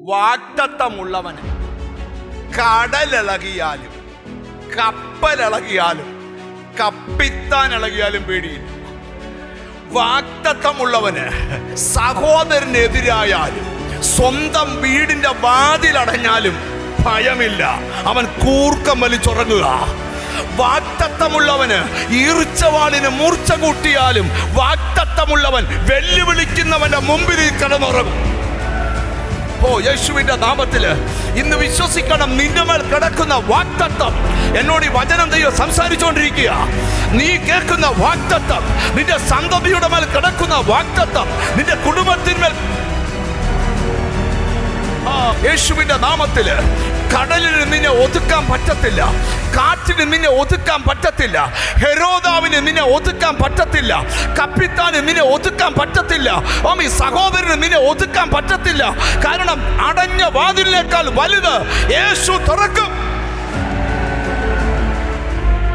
വാഗ്ദത്തമുള്ളവന് കടലിളകിയാലും കപ്പലിളകിയാലും കപ്പിത്താൻ ഇളകിയാലും പേടിയില്ല. വാഗ്ദത്തമുള്ളവന് സഹോദരനെതിരായാലും സ്വന്തം വീടിന്റെ വാതിലടഞ്ഞാലും ഭയമില്ല. അവൻ കൂർക്കം വലിച്ചുറങ്ങുക. വാഗ്ദത്തമുള്ളവന് ഈർച്ചവാളിന് മൂർച്ച കൂട്ടിയാലും വാഗ്ദത്തമുള്ളവൻ വെല്ലുവിളിക്കുന്നവന്റെ മുമ്പിൽ കിടന്നുറങ്ങും. യേശുവിന്റെ നാമത്തില് ഇന്ന് വിശ്വസിക്കണം. നിന്റെ മേൽ കിടക്കുന്ന വാഗ്ദത്തം, എന്നോട് ഈ വചനം ദൈവം സംസാരിച്ചുകൊണ്ടിരിക്കുക. നീ കേൾക്കുന്ന വാഗ്ദത്തം, നിന്റെ സന്തതിയുടെ മേൽ കിടക്കുന്ന വാഗ്ദത്തം, നിന്റെ കുടുംബത്തിന്മേൽ യേശുവിന്റെ നാമത്തില് കടലിന് നിന്നെ ഒതുക്കാൻ പറ്റത്തില്ല, കാറ്റിന് നിന്നെ ഒതുക്കാൻ പറ്റത്തില്ല, ഹെരോദാവിന് നിന്നെ ഒതുക്കാൻ പറ്റത്തില്ല, കപ്പിത്താന് നിന്നെ ഒതുക്കാൻ പറ്റത്തില്ല, സഹോദരന് നിന്നെ ഒതുക്കാൻ പറ്റത്തില്ല. കാരണം അടഞ്ഞ വാതിലിനേക്കാൾ വലുത് യേശു തുറക്കും.